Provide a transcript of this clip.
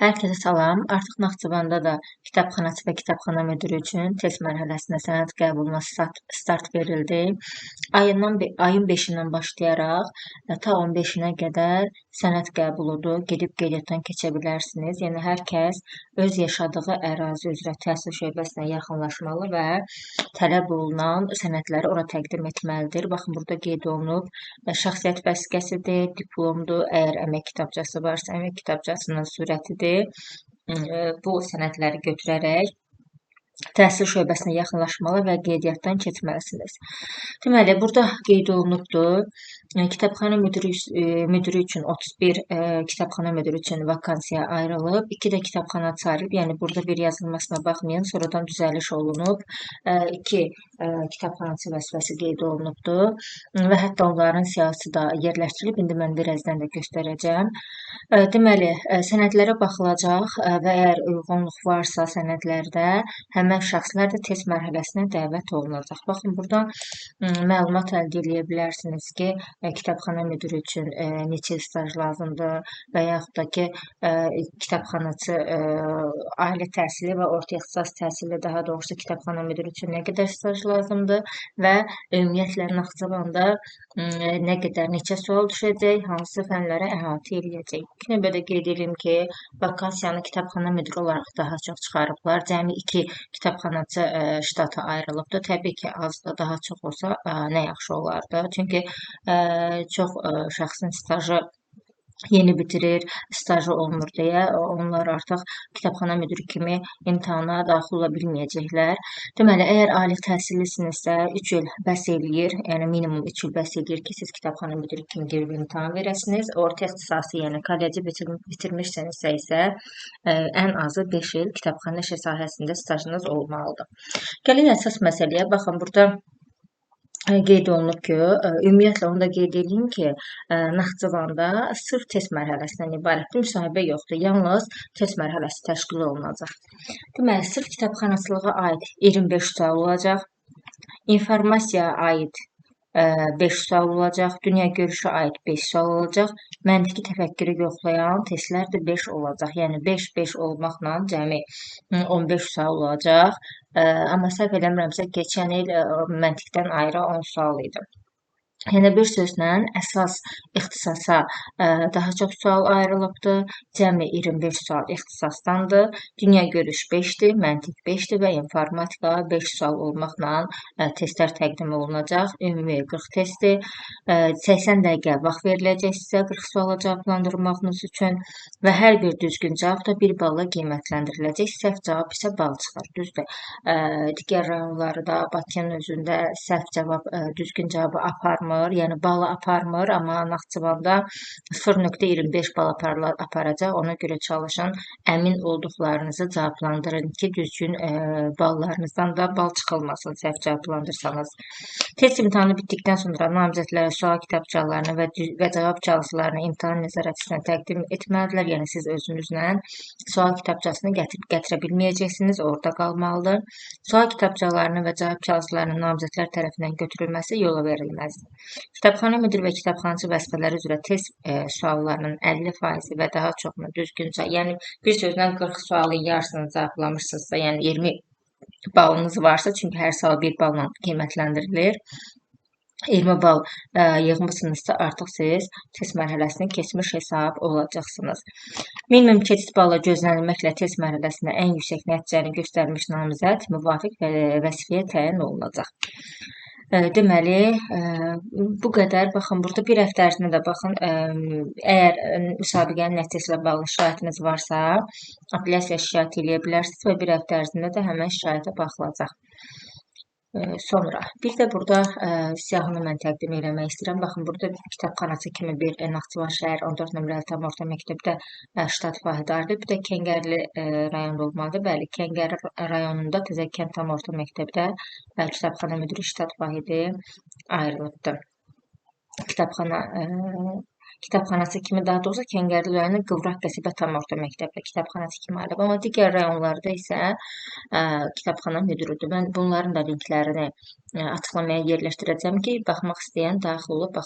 Hər kəsə salam. Artıq Naxçıvanda da kitabxanaçı və kitabxana müdiri üçün test mərhələsinə sənəd qəbuluna start verildi. Ayın 5-dən başlayaraq ta 15-nə qədər sənəd qəbuludur. Gedib qeydiyyatdan keçə bilərsiniz. Yəni hər kəs öz yaşadığı ərazi üzrə təhsil şöbəsinə yaxınlaşmalı və tələb olunan sənədləri ora təqdim etməlidir. Baxın, burada qeyd olunub şəxsiyyət vəsiqəsidir, diplomdur, əgər əmək kitabçası varsa, əmək kitabçasının sürətidir. Bu sənədləri götürərək təhsil şöbəsinə yaxınlaşmalı və qeydiyyatdan keçməlisiniz. Deməli, burada qeyd olunubdur. Kitabxana müdiri üçün 31 kitabxana müdiri üçün vakansiya ayrılıb, 2 də kitabxanaçı ayrılıb. Yəni burada bir yazılmasına baxmayın, sonradan düzəliş olunub. 2 kitabxanaçı vəzifəsi qeyd olunubdur və hətta onların siyahısı da yerləşdirilib. İndi mən birazdan da göstərəcəm. Deməli, sənədlərə baxılacaq və əgər uyğunluq varsa sənədlərdə, həmən şəxslər də test mərhələsinə dəvət olunacaq. Baxın, burada məlumat əldə edə bilərsiniz ki, kitabxana müdiri üçün neçə staj lazımdır və yaxud da ki, kitabxanaçı ali təhsili və orta ixtisas təhsili, daha doğrusu kitabxana müdiri üçün nə qədər staj lazımdır və ümumiyyətlə Naxçıvanda nə qədər, neçə sual düşəcək, hansı fənlərə əhatə edəcək. İlk növbədə qeyd edim ki, vakansiyanı kitabxana müdiri olaraq daha çox çıxarıblar. Cəmi 2 kitabxanaçı ştata ayrılıbdır. Təbii ki, az da daha çox olsa nə yaxşı olardı. Çünki çox şəxsin stajı yeni bitirir, stajı olmur deyə onlar artıq kitabxana müdiri kimi imtahana daxil ola bilməyəcəklər. Deməli, əgər ali təhsillisinizsə 3 il bəs eləyir, yəni minimum 3 il bəs eləyir ki, siz kitabxana müdiri kimi girib imtahan verəsiniz. Orta ixtisası, yəni kolleci bitirmişsənizsə isə ən azı 5 il kitabxana işi sahəsində stajınız olmalıdır. Gəlin əsas məsələyə. Baxın, burada qeyd olunub ki, ümumiyyətlə onu da qeyd edeyim ki, Naxçıvanda sırf test mərhələsindən ibarət müsahibə yoxdur. Yalnız test mərhələsi təşkil olunacaq. Deməli, sırf kitabxanaçılığa aid 25 sual olacaq. İnformasiyaya aid 5 sual olacaq. Dünya görüşə aid 5 sual olacaq. Məntiqi təfəkkürü yoxlayan testlər də 5 olacaq. Yəni 5-5 olmaqla cəmi 15 sual olacaq. Amma səhv eləmirəmsə, keçən il məntiqdən ayrı 10 sual idi. Yəni bir sözlə əsas ixtisasa daha çox sual ayrılıbdır. Cəmi 25 sual ixtisasdandır. Dünya görüş 5-dir, məntiq 5-dir və informatika 5 sual olmaqla testlər təqdim olunacaq. Ümumi 40 testdir. 80 dəqiqə vaxt veriləcək sizə 40 suala cavablandırmağınız üçün və hər bir düzgün cavab da 1 balla qiymətləndiriləcək. Səhv cavab isə bal çıxar. Düzdür. Digər rayonları da Bakının özündə səhv cavab düzgün cavabı aparmır. Yəni balı aparmır, amma Naxçıvanda 0.25 bal aparacaq. Ona görə çalışın, əmin olduqlarınızı cavablandırın ki, düzgün ballarınızdan da bal çıxılmasın səhv cavablandırsanız. Test imtahanı bitdikdən sonra namizədlərə sual kitabçalarını və cavab kağızlarını imtahan nəzarətçisinə təqdim etməlidirlər. Yəni siz özünüzlə sual kitabçasını gətirə bilməyəcəksiniz, orada qalmalıdır. Sual kitabçalarını və cavab kağızlarının namizədlər tərəfindən götürülməsi yola verilməzdir. Kitabxana müdiri və kitabxanaçı vəzifələri üzrə test suallarının 50% və daha çoxunu düzgüncə, yəni bir sözlə 40 sualın yarısını cavablamışsınızsa, yəni 20 balınız varsa, çünki hər sual 1 balla qiymətləndirilir. 20 bal yığmışsınızsa, artıq siz test mərhələsini keçmiş hesab olacaqsınız. Minimum keçid balı gözlənilməklə test mərhələsində ən yüksək nəticəni göstərmiş namizəd müvafiq vəzifəyə təyin olunacaq. Deməli, bu qədər. Baxın, burada bir həftə ərzində də baxın, əgər müsabiqənin nəticəsi ilə bağlı şikayətiniz varsa, apellyasiya şikayət edə bilərsiniz və bir həftə ərzində də həmən şikayətə baxılacaq. Sonra bir də burada siyahını mən təqdim eləmək istəyirəm. Baxın, burada kitabxanaçı kimi bir Naxçıvan şəhər 14 nömrəli tam orta məktəbdə ştat vahidi ayrılıb. Bir də Kəngərli rayonda olmalıdır. Bəli, Kəngərli rayonunda Təzəkən tam orta məktəbdə kitabxana müdiri ştat vahidi ayrılıbdır. Kitabxanası kimi, daha doğrusu Kəngərli rayonu Qıvraq qəsəbə tam orta məktəbdə kitabxanası kimi ayrılıb. Amma digər rayonlarda isə kitabxana müdiridir. Mən bunların da linklərini açıqlamaya yerləşdirəcəm ki, baxmaq istəyən daxil olub